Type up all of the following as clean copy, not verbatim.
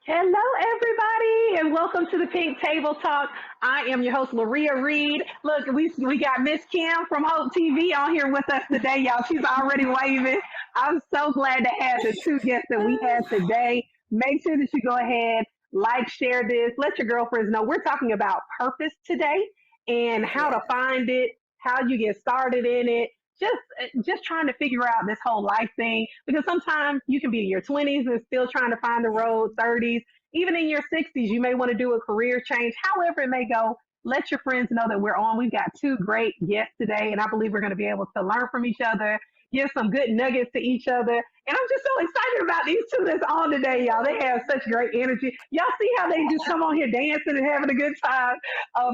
Hello, everybody, and welcome to the Pink Table Talk. I am your host, Laria Reed. Look, we got Miss Kim from Hope TV on here with us today, y'all. She's already waving. I'm so glad to have the two guests that we have today. Make sure that you go ahead, like, share this, let your girlfriends know. We're talking about purpose today and how to Yeah. find it, how you get started in it. Just, just trying to figure out this whole life thing because sometimes you can be in your 20s and still trying to find the road, 30s, even in your 60s, you may want to do a career change. However, it may go. Let your friends know that we're on. We've got two great guests today, and I believe we're going to be able to learn from each other, give some good nuggets to each other. And I'm just so excited about these two that's on today, y'all. They have such great energy. Y'all see how they just come on here dancing and having a good time.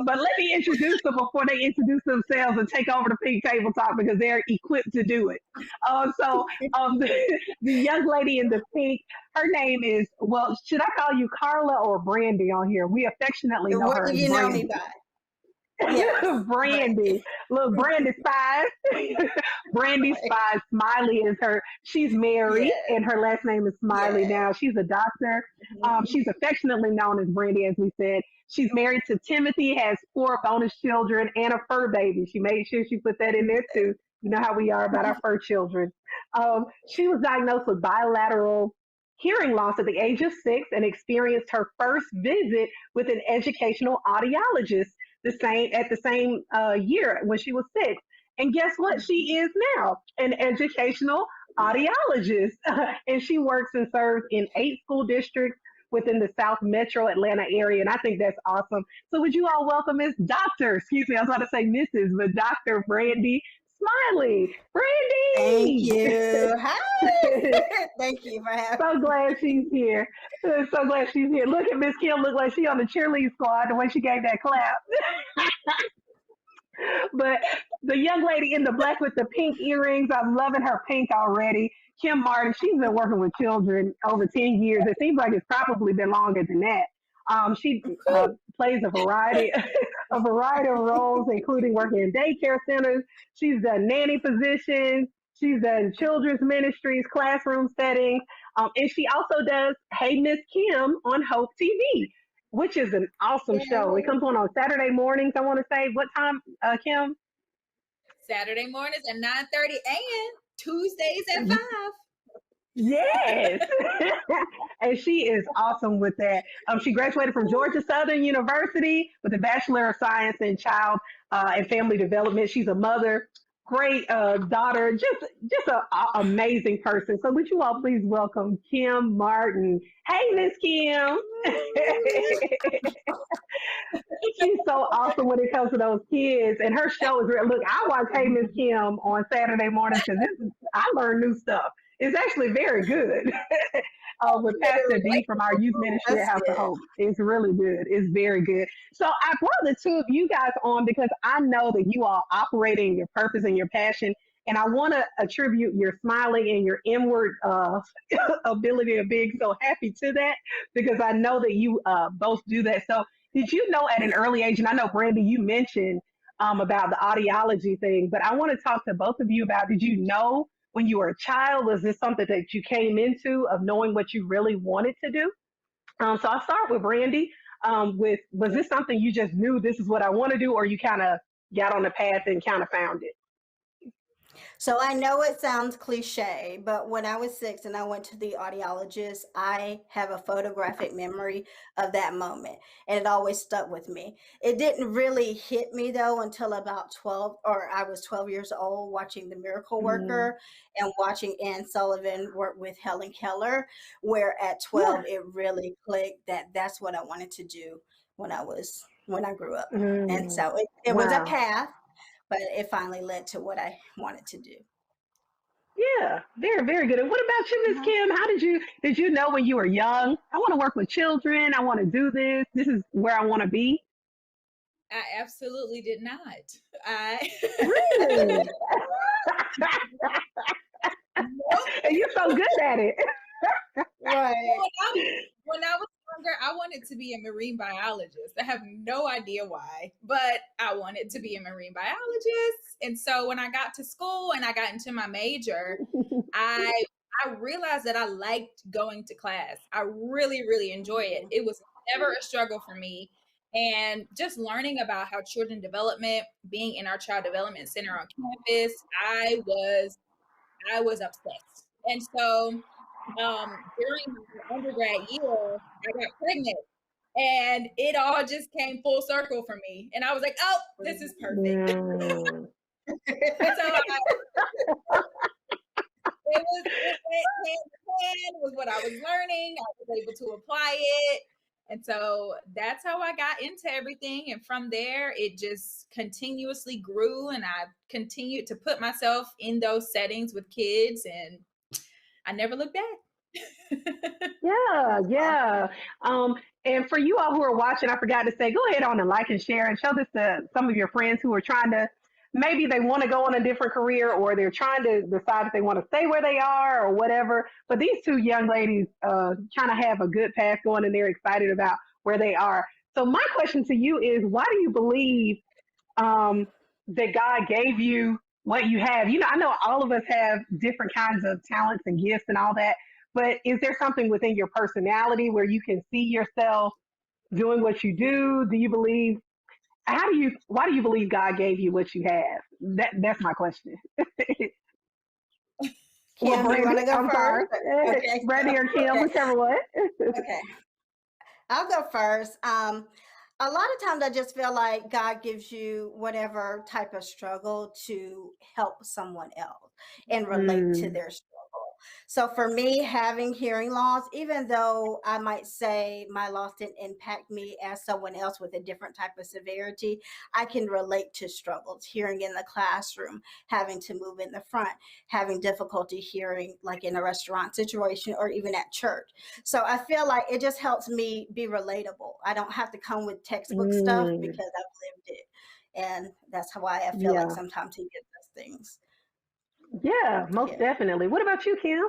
But let me introduce them before they introduce themselves and take over the Pink Table Talk because they're equipped to do it. The young lady in the pink, her name is, well, should I call you Carla or Brandy on here? We affectionately know What her do as you know me Brandy. by? Yes, Brandy. Brandy. Look, Brandy Spies. Brandy Right. Spies. Smiley is her. She's married, Yes. and her last name is Smiley Yes. now. She's a doctor. Mhm. She's affectionately known as Brandy, as we said. She's married to Timothy, has four bonus children, and a fur baby. She made sure she put that in there too. You know how we are about our fur children. She was diagnosed with bilateral hearing loss at the age of 6 and experienced her first visit with an educational audiologist the same year when she was 6. And guess what? She is now an educational Yeah. audiologist, and she works and serves in 8 school districts within the South Metro Atlanta area. And I think that's awesome. So would you all welcome Miss Doctor? Excuse me, I was about to say Mrs., but Doctor Brandy Smiley. Thank Brandy. you. Hi. Thank you for having So me. glad she's here. So glad she's here. Look at Miss Kim. Look like she on the cheerleading squad the way she gave that clap. But the young lady in the black with the pink earrings, I'm loving her pink already. Kim Martin, she's been working with children over 10 years. It seems like it's probably been longer than that. She plays a variety of roles, including working in daycare centers. She's done nanny positions. She's done children's ministries, classroom settings, and she also does Hey Miss Kim on Hope TV, which is an awesome show. It Yay. comes on Saturday mornings. I want to say what time, Kim? Saturday mornings at 9:30 and Tuesdays at 5. Yes. And she is awesome with that. She graduated from Georgia Southern University with a Bachelor of Science in Child and Family Development. She's a mother, great daughter, just an amazing person. So would you all please welcome Kim Martin? Hey, Miss Kim. She's so awesome when it comes to those kids, and her show is real. Look, I watch Hey Miss Kim on Saturday mornings because I learn new stuff. It's actually very good. With Pastor D from our youth ministry at That's House of good. Hope. It's really good. It's very good. So I brought the two of you guys on because I know that you all operate in your purpose and your passion. And I want to attribute your smiling and your inward ability of being so happy to that because I know that you both do that. So did you know at an early age, and I know, Brandy, you mentioned about the audiology thing, but I want to talk to both of you about, did you know when you were a child, was this something that you came into of knowing what you really wanted to do? So I'll start with Brandy. Was this something you just knew this is what I want to do, or you kind of got on the path and kind of found it? So I know it sounds cliche, but when I was 6 and I went to the audiologist, I have a photographic memory of that moment, and it always stuck with me. It didn't really hit me though until about 12, or I was 12 years old watching The Miracle Mm, Worker and watching Ann Sullivan work with Helen Keller, where at yeah. 12 it really clicked that that's what I wanted to do when I grew up. And Mm, so it was a wow. path, but it finally led to what I wanted to do. Yeah, very, very good. And what about you, Miss Mhm. Kim? How did you know when you were young? I want to work with children. I want to do this. This is where I want to be. I absolutely did not. I Really? Nope. And you're so good at it. Right. When I was younger, I wanted to be a marine biologist. I have no idea why, but I wanted to be a marine biologist. And so when I got to school and I got into my major, I I realized that I liked going to class. I really, really enjoy it. It was never a struggle for me. And just learning about how children development, being in our child development center on campus, I was obsessed. And so during my undergrad year, I got pregnant and it all just came full circle for me. And I was like, oh, this is perfect. Mm. So it went hand in hand with what I was learning. I was able to apply it. And so that's how I got into everything. And from there, it just continuously grew. And I continued to put myself in those settings with kids. And I never looked back. Yeah, That's yeah. awesome. And for you all who are watching, I forgot to say, go ahead on and like and share and show this to some of your friends who are trying to, maybe they want to go on a different career or they're trying to decide if they want to stay where they are or whatever. But these two young ladies kind of have a good path going and they're excited about where they are. So my question to you is, why do you believe um, that God gave you what you have? You know, I know all of us have different kinds of talents and gifts and all that, but is there something within your personality where you can see yourself doing what you do? Do you believe? Why do you believe God gave you what you have? That's my question. Well, Kim, you want Brandy, to go I'm sorry. first? Okay, Brandy or Kim, okay, whichever one. okay. I'll go first. A lot of times I just feel like God gives you whatever type of struggle to help someone else and relate to Mm, their struggle. So for me, having hearing loss, even though I might say my loss didn't impact me as someone else with a different type of severity, I can relate to struggles, hearing in the classroom, having to move in the front, having difficulty hearing like in a restaurant situation or even at church. So I feel like it just helps me be relatable. I don't have to come with textbook stuff mm, because I've lived it. And that's why I feel like yeah, sometimes he gives us things. yeah, most Yeah. definitely. What about you, Kim?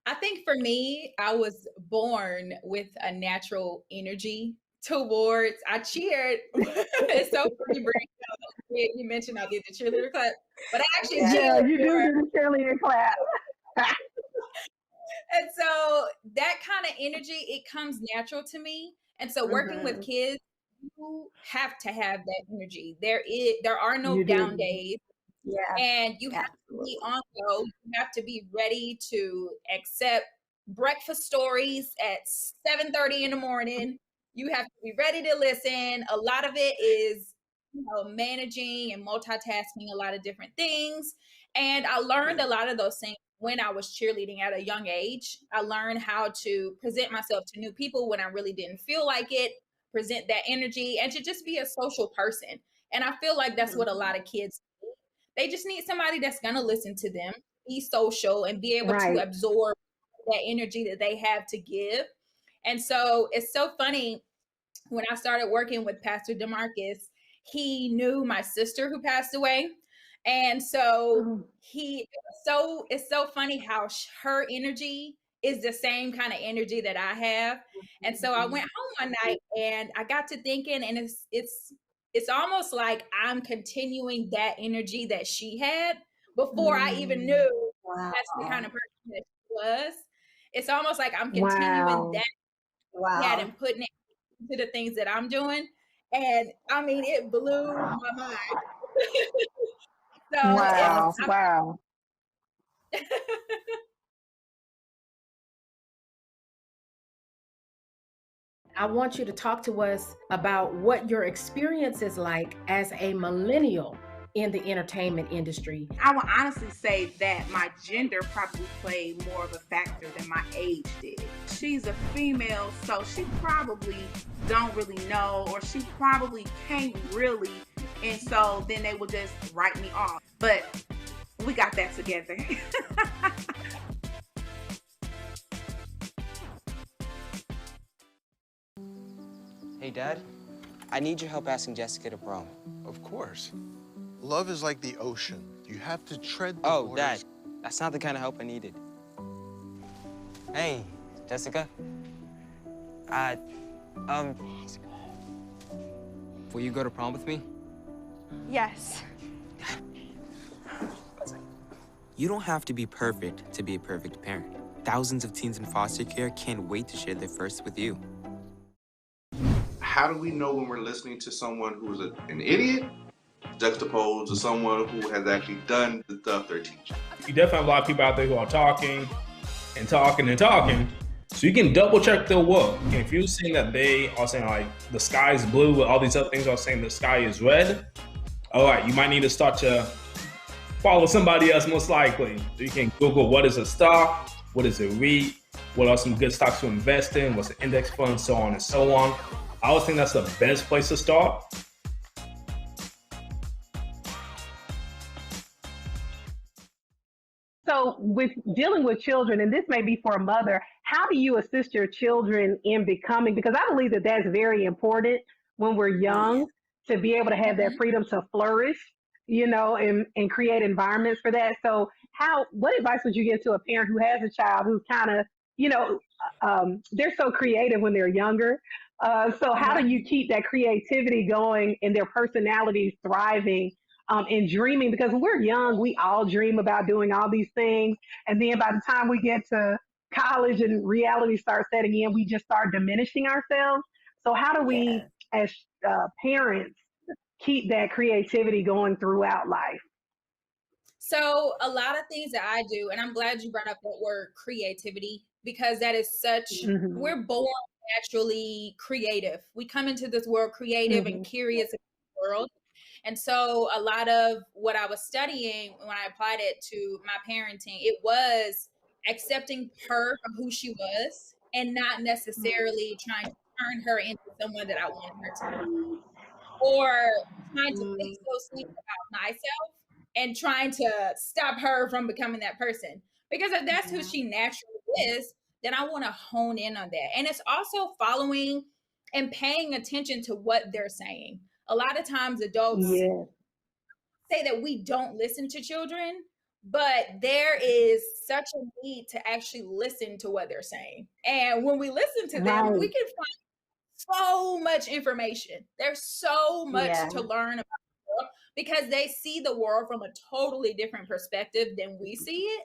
I think for me, I was born with a natural energy towards. I cheered. It's so funny, Bree. You mentioned I did the cheerleader clap, but I actually Yeah. Yeah, cheered you do for. do the cheerleading clap. And so that kind of energy, it comes natural to me. And so working with Hmm. kids, you have to have that energy. There are no You down do. days. Yeah, And you have to be absolutely. on go. You have to be ready to accept breakfast stories at 7:30 in the morning. You have to be ready to listen. A lot of it is, managing and multitasking a lot of different things. And I learned a lot of those things when I was cheerleading at a young age. I learned how to present myself to new people when I really didn't feel like it, present that energy, and to just be a social person. And I feel like that's what a Mhm. lot of kids, they just need somebody that's going to listen to them, be social, and be able to Right. absorb that energy that they have to give. And so it's so funny when I started working with Pastor DeMarcus, he knew my sister who passed away. And so Oh, it's so funny how her energy is the same kind of energy that I have. And so I went Mhm. home one night and I got to thinking, and it's almost like I'm continuing that energy that she had before I even Mm. knew that's the kind Wow. of person that she was. It's almost like I'm continuing wow. that she had Wow. and putting it into the things that I'm doing. And I mean, it blew my mind. So That's it's Wow. awesome. Wow. I want you to talk to us about what your experience is like as a millennial in the entertainment industry. I would honestly say that my gender probably played more of a factor than my age did. She's a female, so she probably don't really know, or she probably can't really, and so then they would just write me off. But we got that together. Hey, Dad. I need your help asking Jessica to prom. Of course. Love is like the ocean. You have to tread the Oh, waters. Dad, that's not the kind of help I needed. Hey, Jessica. Uh, um, will you go to prom with me? Yes. You don't have to be perfect to be a perfect parent. Thousands of teens in foster care can't wait to share their first with you. How do we know when we're listening to someone who's an idiot juxtaposed to someone who has actually done the stuff they're teaching? You definitely have a lot of people out there who are talking and talking and talking. So you can double check their work. And if you're seeing that they are saying like the sky is blue, all these other things are saying the sky is red, all right, you might need to start to follow somebody else most likely. So you can Google what is a stock, what is a REIT, what are some good stocks to invest in, what's an index fund, so on and so on. I always think that's the best place to start. So with dealing with children, and this may be for a mother, how do you assist your children in becoming, because I believe that that's very important when we're young to be able to have that freedom to flourish, and create environments for that. So what advice would you give to a parent who has a child who's kind of, they're so creative when they're younger. So how do you keep that creativity going and their personalities thriving and dreaming? Because when we're young, we all dream about doing all these things. And then by the time we get to college and reality starts setting in, we just start diminishing ourselves. So how do we, as parents, keep that creativity going throughout life? So a lot of things that I do, and I'm glad you brought up that word creativity, because that is we're born naturally creative. We come into this world creative and curious about the world. And so a lot of what I was studying when I applied it to my parenting, it was accepting her for who she was and not necessarily trying to turn her into someone that I wanted her to be, or trying to fix those things about myself and trying to stop her from becoming that person. Because if that's who she naturally is, then I want to hone in on that. And it's also following and paying attention to what they're saying. A lot of times adults say that we don't listen to children, but there is such a need to actually listen to what they're saying. And when we listen to them, we can find so much information. There's so much to learn about the world because they see the world from a totally different perspective than we see it.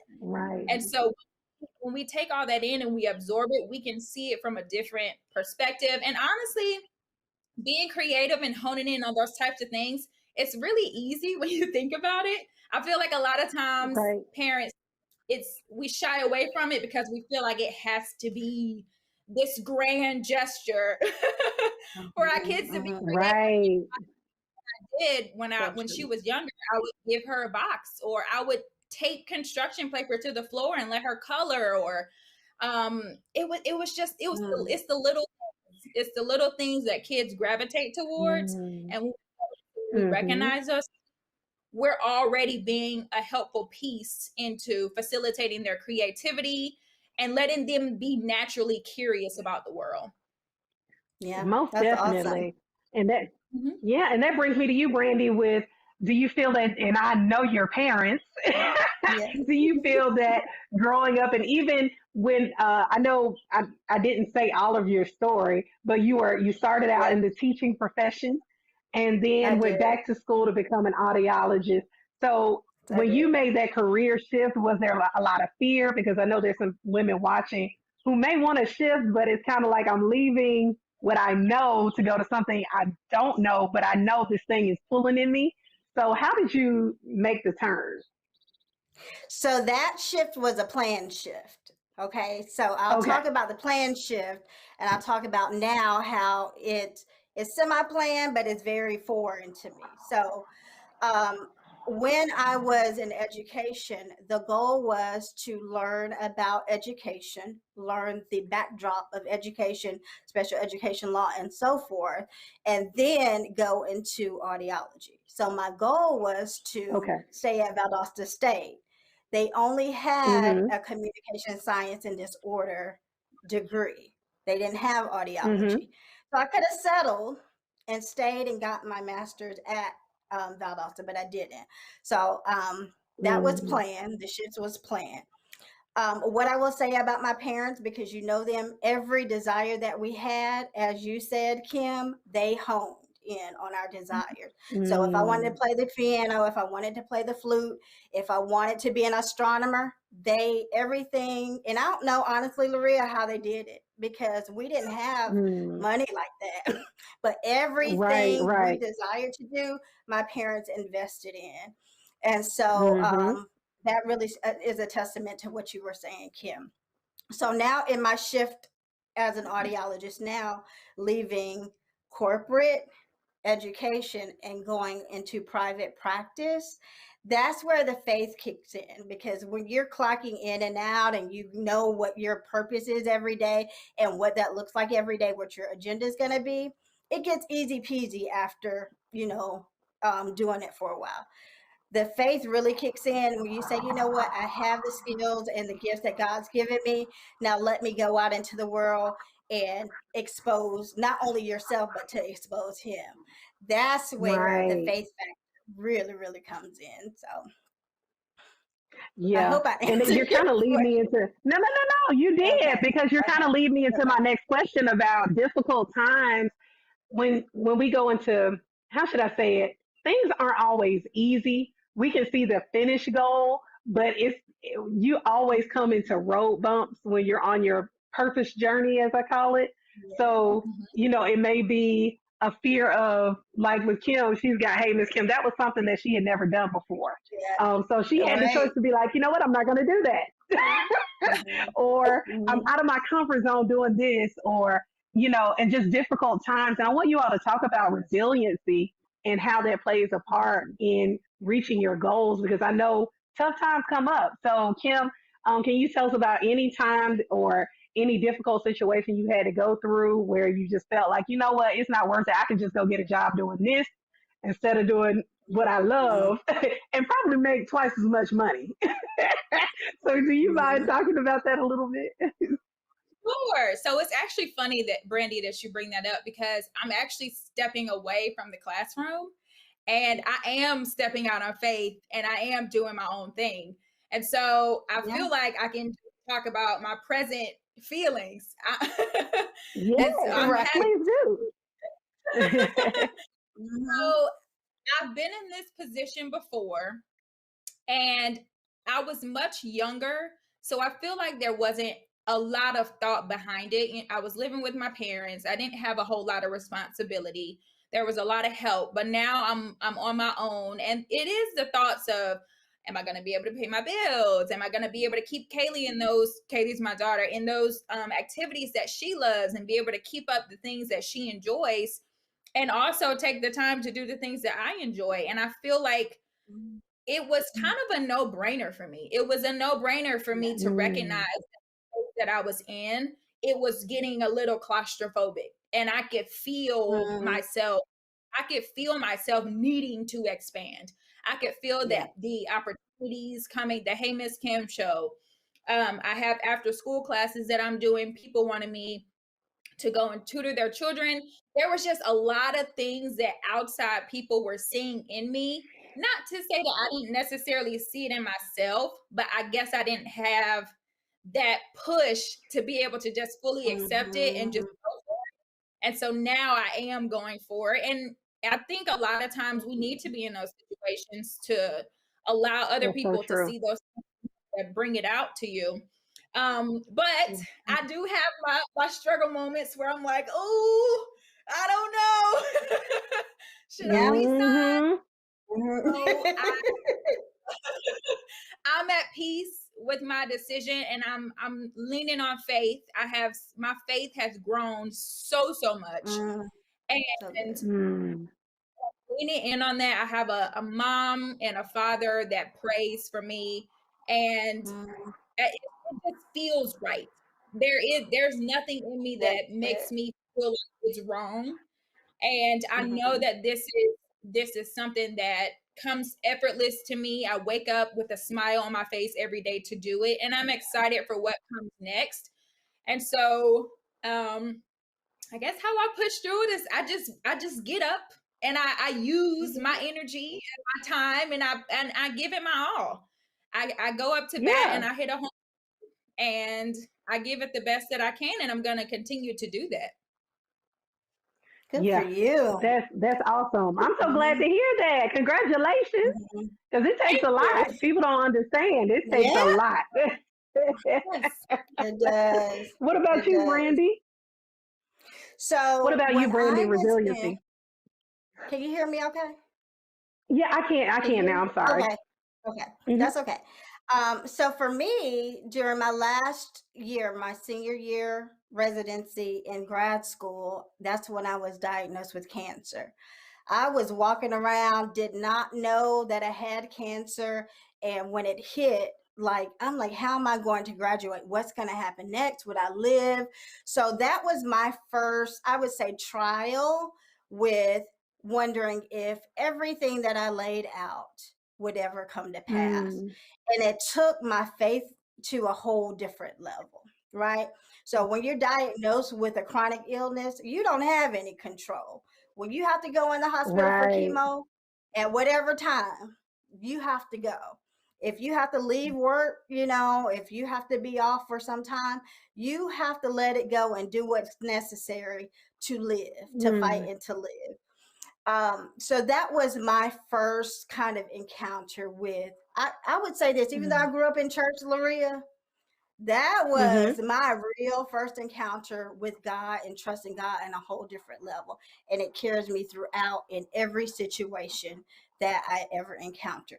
And so when we take all that in and we absorb it, we can see it from a different perspective. And honestly, being creative and honing in on those types of things, it's really easy when you think about it. I feel like a lot of times parents, we shy away from it because we feel like it has to be this grand gesture for our kids to be creative. I did when she was younger, I would give her a box, or I would tape construction paper to the floor and let her color, or it's the little things that kids gravitate towards. And when we recognize us, we're already being a helpful piece into facilitating their creativity and letting them be naturally curious about the world. Yeah, most definitely. Awesome. And that, and that brings me to you, Brandy, with, do you feel that, and I know your parents, do you feel that growing up, and even when, I know I didn't say all of your story, but you started out in the teaching profession and then went back to school to become an audiologist. So when you made that career shift, was there a lot of fear? Because I know there's some women watching who may want to shift, but it's kind of like, I'm leaving what I know to go to something I don't know, but I know this thing is pulling in me. So how did you make the turn? So that shift was a planned shift. Okay. So I'll talk about the planned shift, and I'll talk about now how it is semi-planned, but it's very foreign to me. So when I was in education, the goal was to learn about education, learn the backdrop of education, special education law, and so forth, and then go into audiology. So my goal was to stay at Valdosta State. They only had a communication science and disorder degree. They didn't have audiology. So I could have settled and stayed and got my master's at Valdosta, but I didn't. So that was Mhm. planned. The shifts was planned. What I will say about my parents, because you know them, every desire that we had, as you said, Kim, they honed in on our desires. So if I wanted to Mm. play the piano, if I wanted to play the flute, if I wanted to be an astronomer, they everything. And I don't know, honestly, Laria, how they did it because we didn't have Mm. money like that. But Right, everything we right. desired to do, my parents invested in. And so Mhm. that really is a testament to what you were saying, Kim. So now in my shift as an audiologist, now leaving corporate education and going into private practice, that's where the faith kicks in, because when you're clocking in and out and you know what your purpose is every day and what that looks like every day, what your agenda is going to be, it gets easy peasy after, doing it for a while. The faith really kicks in when you say, you know what, I have the skills and the gifts that God's given me. Now let me go out into the world and expose not only yourself, but to expose Him. That's where the Right. faith factor really, really comes in. So I Yeah. hope I And then answered you're your kind of leading me into no, you did, question. because you're kind of leading me into my next question about difficult times when we go into, how should I say it? Things aren't always easy. We can see the finish goal, but you always come into road bumps when you're on your purpose journey, as I call it. So, it may be a fear of, like with Kim, she's got, hey, Miss Kim, that was something that she had never done before. So she Yeah. had the choice Right. to be like, you know what, I'm not going to do that. Or I'm out of my comfort zone doing this, or, and just difficult times. And I want you all to talk about resiliency and how that plays a part in reaching your goals, because I know tough times come up. So, Kim, can you tell us about any time or any difficult situation you had to go through where you just felt like, you know what, it's not worth it. I can just go get a job doing this instead of doing what I love and probably make twice as much money. So, do you mind Mhm. talking about that a little bit? Sure. So it's actually funny that, Brandy, that you bring that up, because I'm actually stepping away from the classroom and I am stepping out on faith and I am doing my own thing. And so I Yeah. feel like I can talk about my present feelings. And so Yes, I'm Right. happy. please do. Mhm. So I've been in this position before, and I was much younger. So I feel like there wasn't a lot of thought behind it. I was living with my parents. I didn't have a whole lot of responsibility. There was a lot of help, but now I'm on my own, and it is the thoughts of, am I going to be able to pay my bills? Am I going to be able to keep Kaylee in those, Kaylee's my daughter, in those activities that she loves, and be able to keep up the things that she enjoys, and also take the time to do the things that I enjoy. And I feel like it was kind of a no-brainer for me. It was a no-brainer for me to recognize Mm, that I was in. It was getting a little claustrophobic, and I could feel Mhm. myself. I could feel myself needing to expand. I could feel Yeah. that the opportunities coming. The Hey Miss Kim show. I have after school classes that I'm doing. People wanted me to go and tutor their children. There was just a lot of things that outside people were seeing in me. Not to say that I didn't necessarily see it in myself, but I guess I didn't have that push to be able to just fully accept it and just Mhm. go for it. And so now I am going for it. And I think a lot of times we need to be in those situations to allow other that's so people to true. see those that bring it out to you. But I do have my struggle moments where I'm like, oh, I don't know. Should I Yeah. resign? Hmm. So Mhm. I'm at peace with my decision, and I'm leaning on faith. My faith has grown so much. Mm, so And good. Mm, leaning in on that, I have a mom and a father that prays for me, and Mm, it just feels right. There's nothing in me that's that makes it. me feel like it's wrong. And I know Mhm. that this is something that comes effortless to me. I wake up with a smile on my face every day to do it, and I'm excited for what comes next. And so um I guess how I push through it is I just get up and I use my energy and my time and I give it my all. I go up to bat Yeah. and I hit a home and I give it the best that I can, and I'm gonna continue to do that. Good for Yeah. you. That's awesome. I'm so glad Mhm, to hear that. Congratulations. mhm. Because it takes Thank a you. lot. People don't understand. It takes a Yeah, lot. Yes. it does. What about It you, does. Brandy? What So about you, when Brandy? I was in, Resiliency. can you hear me okay? Yeah, I can't. I Can you can't hear now. me? I'm sorry. Okay. Okay. Hmm. That's okay. So for me, during my last year, my senior year residency in grad school, that's when I was diagnosed with cancer. I was walking around, did not know that I had cancer. And when it hit, like, I'm like, how am I going to graduate? What's going to happen next? Would I live? So that was my first, I would say, trial with wondering if everything that I laid out would ever come to pass. Mm, And it took my faith to a whole different level, right? So when you're diagnosed with a chronic illness, you don't have any control. When you have to go in the hospital for right. chemo at whatever time, you have to go. If you have to leave work, if you have to be off for some time, you have to let it go and do what's necessary to live, to fight Mm, and to live. So that was my first kind of encounter with, I would say this, even though mm, I grew up in church, Laria, that was mm-hmm. my real first encounter with God and trusting God on a whole different level. And it carries me throughout in every situation that I ever encounter.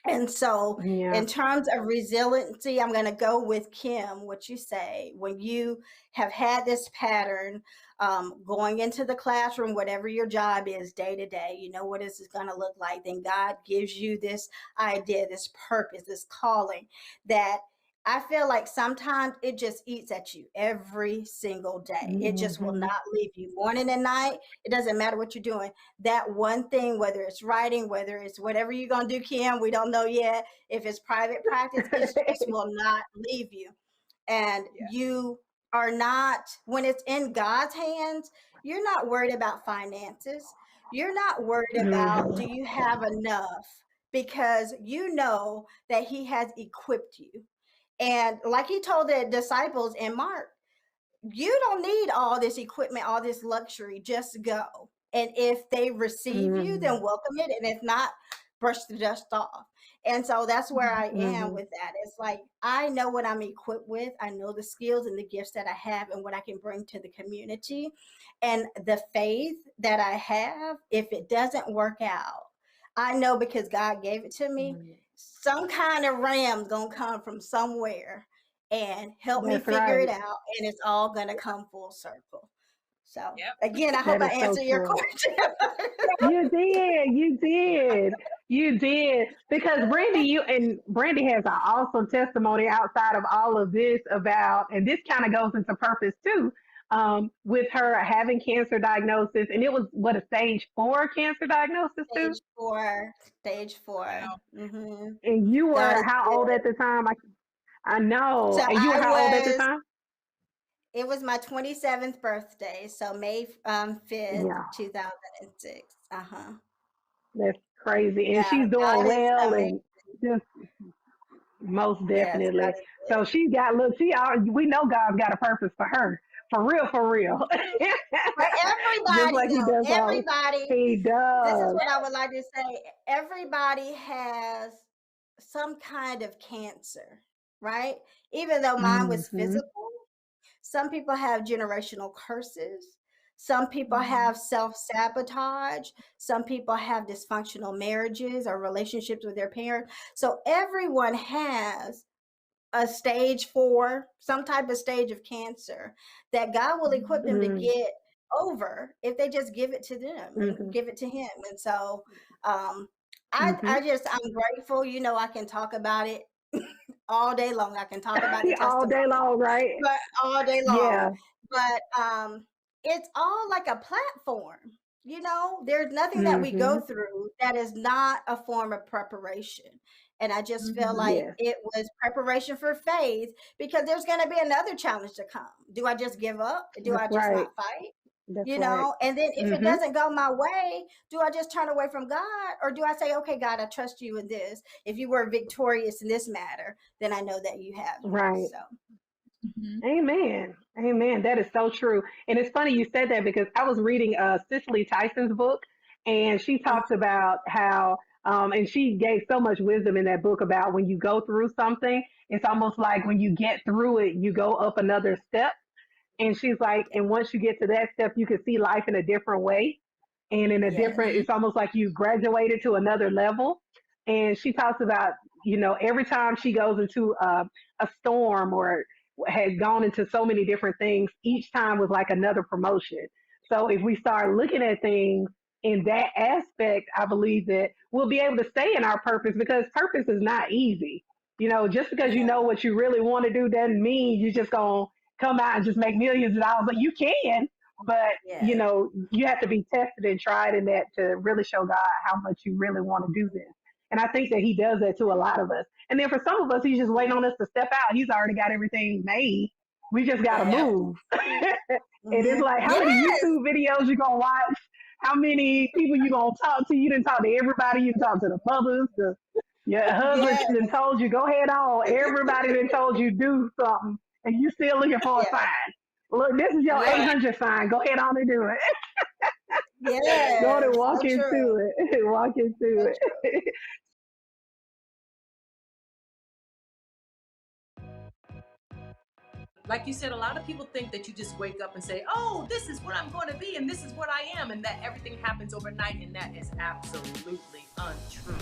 And so, Yeah. in terms of resiliency, I'm going to go with Kim, what you say. When you have had this pattern going into the classroom, whatever your job is day to day, you know what is this going to look like. Then God gives you this idea, this purpose, this calling that I feel like sometimes it just eats at you every single day. It just will Mm-hmm. not leave you morning and night. It doesn't matter what you're doing, that one thing, whether it's writing, whether it's whatever you're going to do, Kim, we don't know yet. If it's private practice, it just will not leave you. And Yeah. you are not, when it's in God's hands, you're not worried about finances. You're not worried about, do Mm-hmm. you have enough? Because you know that He has equipped you. And like He told the disciples in Mark, you don't need all this equipment, all this luxury. Just go. And if they receive you, then welcome it. And if not, brush the dust off. And so that's where I am Mm-hmm. with that. It's like I know what I'm equipped with. I know the skills and the gifts that I have and what I can bring to the community. And the faith that I have, if it doesn't work out, I know because God gave it to me, some kind of ram's gonna come from somewhere and help me That's figure right. it out, and it's all going to come full circle. So Yep. again, I hope That I is so answered your true. question. You did. You did. You did. Because Brandy has an awesome testimony outside of all of this about, and this kind of goes into purpose too, with her having cancer diagnosis, and it was what, a stage 4 cancer diagnosis too. Stage 4, stage 4. Wow. Hmm. And you God were is how old good. at the time? I know. So And you were how old at the time? it was my 27th birthday. So May 5th, Yeah, 2006. Uh-huh. that's crazy. And Yeah, she's doing God is well, amazing. and just most Yes, God definitely. is So good. she got, look, we know God's got a purpose for her. For real, for real. For Just everybody, like he though, does all. everybody, He this is does. what I would like to say. Everybody has some kind of cancer, right? Even though mine was Hmm. physical, some people have generational curses. Some people have self sabotage. Some people have dysfunctional marriages or relationships with their parents. So everyone has a stage 4, some type of stage of cancer that God will equip them to Mm-hmm. get over if they just give it to them and Hmm. give it to Him. And so, um, Hmm. I'm grateful. I can talk about it all day long. I can talk about the All day testimony, long, right? but all day long. Yeah. But it's all like a platform. There's nothing that we go Hmm. through that is not a form of preparation. And I just feel like Yes. it was preparation for faith, because there's going to be another challenge to come. Do I just give up? Do I That's just right. not fight? That's You right. know, and then if it Mm-hmm. doesn't go my way, do I just turn away from God, or do I say, okay, God, I trust you in this. If you were victorious in this matter, then I know that you have me. Right. So Amen. Amen. That is so true. And it's funny you said that because I was reading Cicely Tyson's book, and she talks about how, and she gave so much wisdom in that book about when you go through something, it's almost like when you get through it, you go up another step. And she's like, and once you get to that step, you can see life in a different way. And in a yes, different, it's almost like you graduated to another level. And she talks about, every time she goes into a storm or has gone into so many different things, each time was like another promotion. So if we start looking at things in that aspect, I believe that we'll be able to stay in our purpose, because purpose is not easy. Just because you yeah, know what you really want to do doesn't mean you're just going to come out and just make millions of dollars. But you can, but yes, you have to be tested and tried in that to really show God how much you really want to do this. And I think that he does that to a lot of us. And then for some of us, he's just waiting on us to step out. He's already got everything made. We just got to yeah, move. And it's like, how many yes, YouTube videos you going to watch? How many people you going to talk to? You didn't talk to everybody. You didn't talk to the mothers, your husband yes, done told you, go ahead on. Everybody done told you do something, and you still looking for a yeah, sign. Look, this is your right, 800 sign. Go ahead on and do it. Go on and yes, walk so true, into it. Walk so into true. it. Like you said, a lot of people think that you just wake up and say, oh, this is what I'm going to be and this is what I am, and that everything happens overnight, and that is absolutely untrue.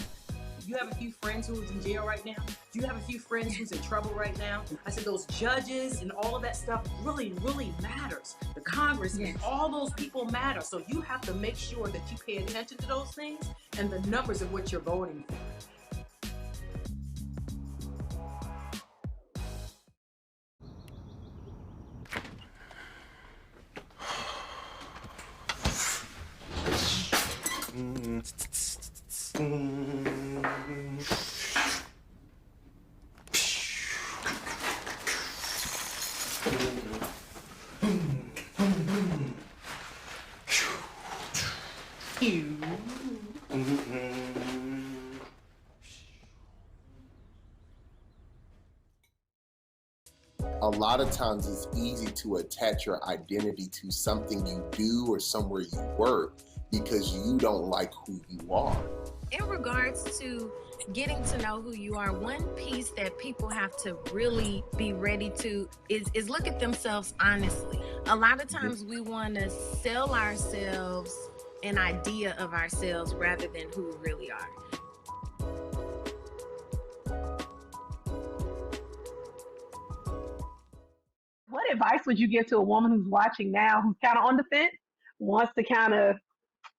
You have a few friends who's in jail right now. Do you have a few friends who's in trouble right now? I said those judges and all of that stuff really, really matters. The Congress and all those people matter. So you have to make sure that you pay attention to those things and the numbers of what you're voting for. A lot of times it's easy to attach your identity to something you do or somewhere you work because you don't like who you are. In regards to getting to know who you are, one piece that people have to really be ready to is look at themselves honestly. A lot of times we want to sell ourselves an idea of ourselves rather than who we really are. What advice would you give to a woman who's watching now, who's kind of on the fence, wants to kind of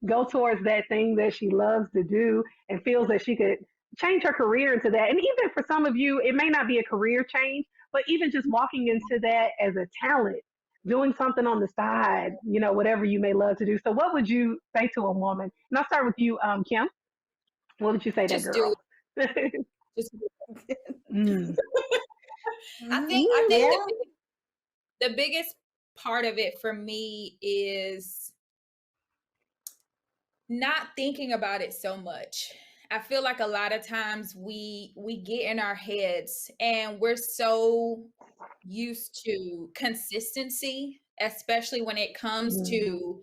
go towards that thing that she loves to do and feels that she could change her career into that? And even for some of you, it may not be a career change, but even just walking into that as a talent, doing something on the side, whatever you may love to do. So what would you say to a woman? And I'll start with you, Kim. What would you say to that Just do girl? it. Just do it. Mm. I think yeah, the biggest part of it for me is not thinking about it so much. I feel like a lot of times we get in our heads and we're so used to consistency, especially when it comes to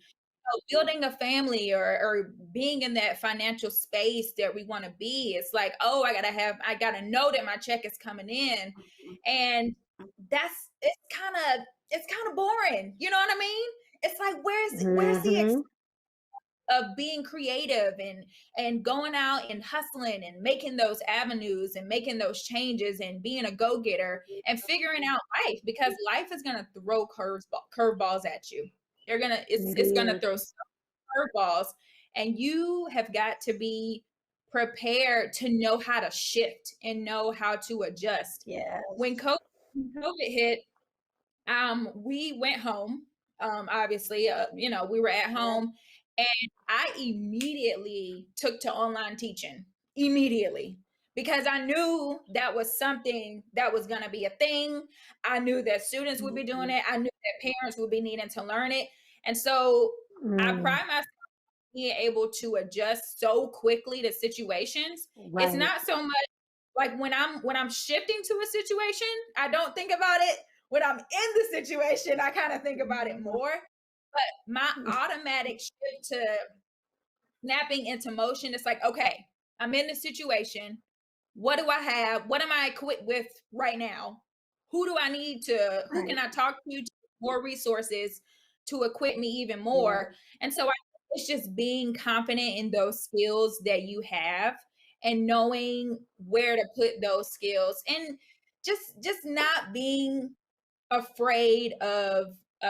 building a family or being in that financial space that we want to be. It's like, oh, I gotta know that my check is coming in. And it's kind of boring. You know what I mean? It's like, where's the of being creative and going out and hustling and making those avenues and making those changes and being a go-getter and figuring out life, because life is going to throw curveballs at you. It's going to throw curveballs, and you have got to be prepared to know how to shift and know how to adjust. yes, When COVID hit, we went home. Obviously, we were at home, and I immediately took to online teaching. Immediately, because I knew that was something that was going to be a thing. I knew that students would be doing it. I knew that parents would be needing to learn it. And so I pride myself being able to adjust so quickly to situations. It's Right. not so much like when I'm shifting to a situation, I don't think about it. When I'm in the situation, I kind of think about it more. But my automatic shift to snapping into motion, it's like, okay, I'm in the situation. What do I have? What am I equipped with right now? Who do I need to, who can I talk to more resources to equip me even more? And so it's just being confident in those skills that you have and knowing where to put those skills and just not being afraid of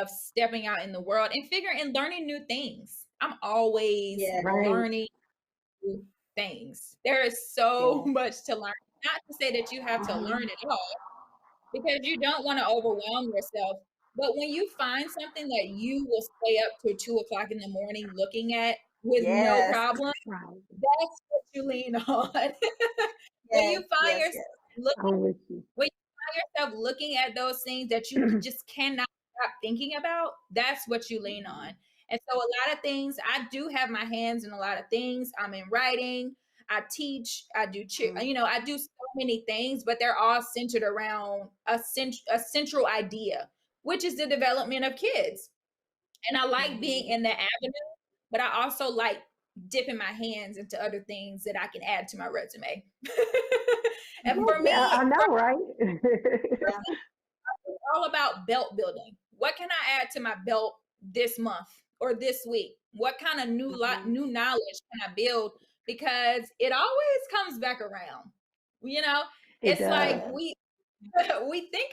stepping out in the world and figuring and learning new things. I'm always learning new things. There is so much to learn. Not to say that you have to learn it all, because you don't want to overwhelm yourself. But when you find something that you will stay up till 2 o'clock in the morning looking at with no Yes. problem, Right. that's what you lean on. When Yes, you find yes, yourself yes. I'm with you. when you find yourself looking at those things that you just cannot stop thinking about, that's what you lean on. And so a lot of things, I do have my hands in a lot of things. I'm in writing, I teach, I do I do so many things, but they're all centered around a central idea, which is the development of kids. And I like being in that avenue, but I also like dipping my hands into other things that I can add to my resume. And for me, I know, right? Yeah. it's all about belt building. What can I add to my belt this month or this week? What kind of new knowledge can I build? Because it always comes back around. You know, It it's like does. we think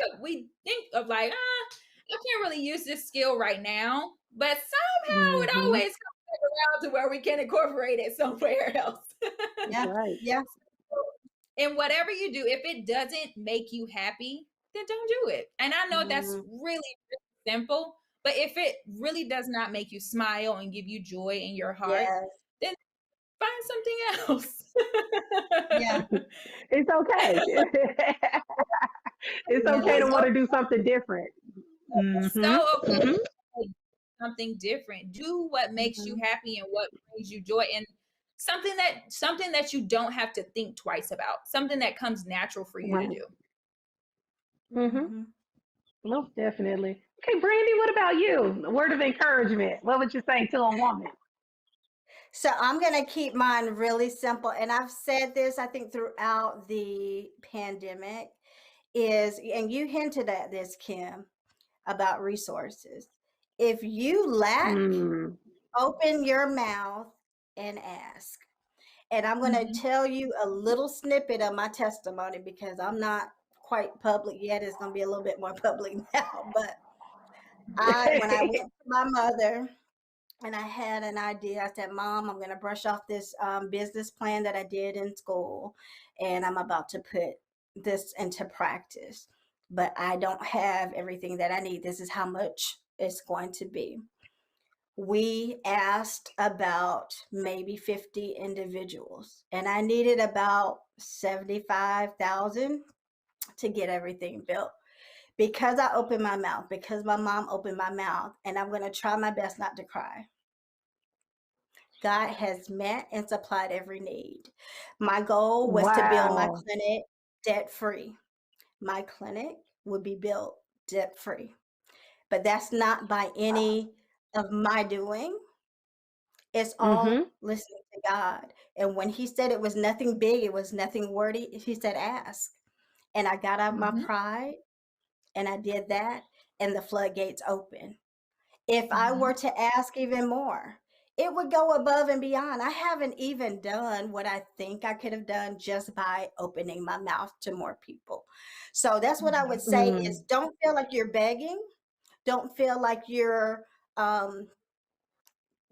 of like, I can't really use this skill right now, but somehow it Mm-hmm. always comes back around to where we can incorporate it somewhere else. Yeah. Right. Yeah. And whatever you do, if it doesn't make you happy, then don't do it. And I know that's really, really simple, but if it really does not make you smile and give you joy in your heart, Yes. then find something else. Yeah. It's okay. It's okay to It's want to do something different. Mm-hmm. so okay Mm-hmm. to do something different. Do what makes you happy and what brings you joy, and something that you don't have to think twice about. Something that comes natural for you to Right. do. Mm-hmm. Most definitely. Okay, Brandy, what about you? A word of encouragement. What would you say to a woman? So I'm going to keep mine really simple. And I've said this, I think, throughout the pandemic and you hinted at this, Kim, about resources. If you lack, Mm. open your mouth and ask. And I'm going to tell you a little snippet of my testimony because I'm not quite public yet. It's going to be a little bit more public now. But when I went to my mother and I had an idea, I said, Mom, I'm going to brush off this business plan that I did in school, and I'm about to put this into practice. But I don't have everything that I need. This is how much it's going to be. We asked about maybe 50 individuals, and I needed about 75,000 to get everything built. Because I opened my mouth, because my mom opened my mouth, and I'm going to try my best not to cry. God has met and supplied every need. My goal was to build my Wow. clinic debt free. My clinic would be built debt free, but that's not by any of my doing. It's Mm-hmm. all listening to God. And when He said it was nothing big, it was nothing wordy, He said, ask. And I got out of my pride and I did that, and the floodgates opened. If I were to ask even more, it would go above and beyond. I haven't even done what I think I could have done just by opening my mouth to more people. So that's what I would say is Mm. don't feel like you're begging. Don't feel like you're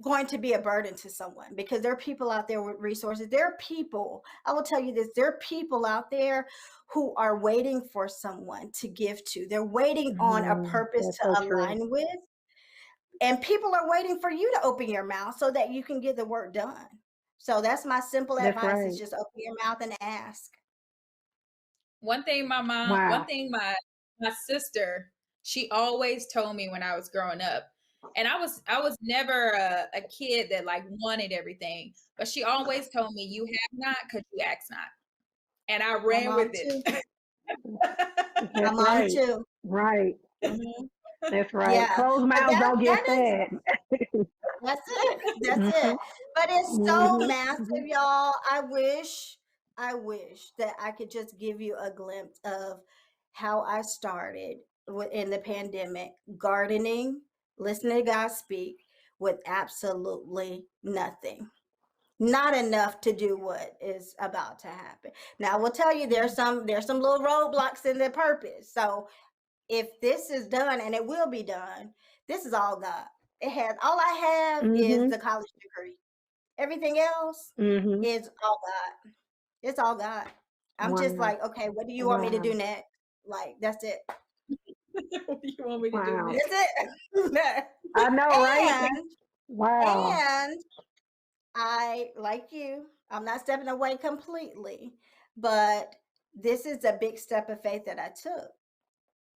going to be a burden to someone, because there are people out there with resources. There are people, I will tell you this, there are people out there who are waiting for someone to give to. They're waiting on a purpose That's so to true. align with. And people are waiting for you to open your mouth so that you can get the work done. So that's my simple That's advice, is right. just open your mouth and ask. One thing my mom, Wow. one thing my sister, she always told me when I was growing up, and I was never a kid that like wanted everything, but she always told me, "You have not because you ask not," and I My ran with mom it. too. My That's mom right. too. Right. Mhm. That's right. Yeah, Closed but mouths don't get that is fed. that's it. That's Mhm. it. But it's so Mhm. massive, y'all. I wish that I could just give you a glimpse of how I started in the pandemic, gardening, listening to God speak with absolutely nothing. Not enough to do what is about to happen. Now I will tell you there's some little roadblocks in the purpose. So if this is done, and it will be done, this is all God. All I have is Mhm. the college degree. Everything else Mhm. is all God. It's all God. I'm just Wow. like, okay, what do you want me to Wow. do next? Like, that's it. What do you want me to do Wow. next? That's it. I know, right? and Wow. and I, like you, I'm not stepping away completely, but this is a big step of faith that I took.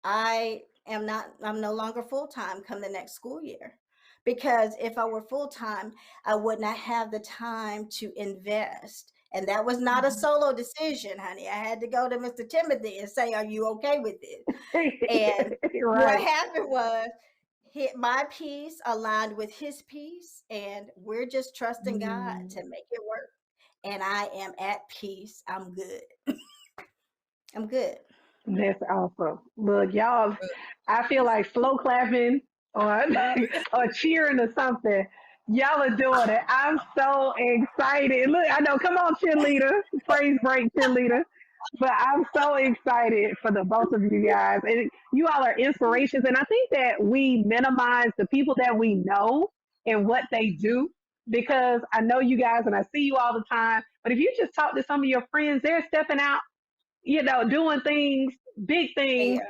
I'm no longer full time come the next school year. Because if I were full time, I would not have the time to invest. And that was not a solo decision, honey. I had to go to Mr. Timothy and say, "Are you okay with it?" And what Right. happened was my piece aligned with his piece, and we're just trusting God Mm. to make it work. And I am at peace. I'm good. I'm good. That's awesome. Look, y'all, I feel like slow clapping or or cheering or something. Y'all are doing it. I'm so excited. Look, I know. Come on, cheerleader, praise break, cheerleader. But I'm so excited for the both of you guys, and you all are inspirations. And I think that we minimize the people that we know and what they do because I know you guys and I see you all the time. But if you just talk to some of your friends, they're stepping out, doing things, big things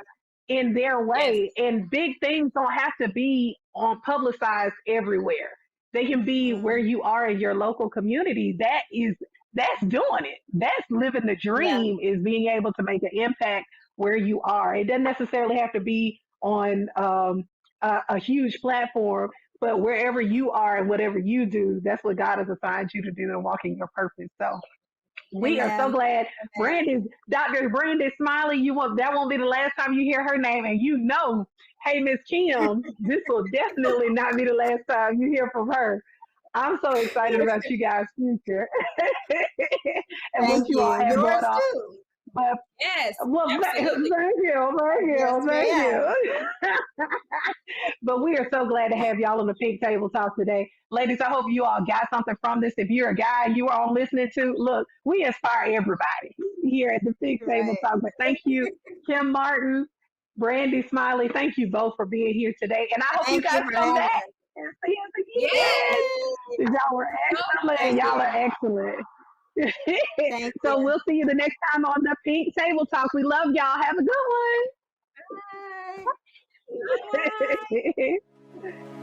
Yeah. in their Yes. way. And big things don't have to be on publicized everywhere. They can be where Mm, you are in your local community. That's doing it. That's living the yeah. dream is being able to make an impact where you are. It doesn't necessarily have to be on a huge platform, but wherever you are and whatever you do, that's what God has assigned you to do and walk in your purpose. So we are so Amen. glad Amen. Dr. Brandon Smiley, that won't be the last time you hear her name. And hey, Miss Kim, this will definitely not be the last time you hear from her. I'm so excited about you guys' future and what Thank you all you. have going Yours on. too. But Yes, well, absolutely. Yes, thank ma'am. you. But we are so glad to have y'all on the Pink Table Talk today. Ladies, I hope you all got something from this. If you're a guy you are all listening to, look, we inspire everybody here at the Pink Table Right. Talk. But thank you, Kim Martin, Brandy Smiley. Thank you both for being here today. And I hope you Thank you guys for come having back us. and see us Yes. again. 'Cause y'all were So excellent. Thank Y'all are you. excellent. Thank So you. we'll see you the next time on the Pink Table Talk. We love y'all. Have a good Bye. bye. one.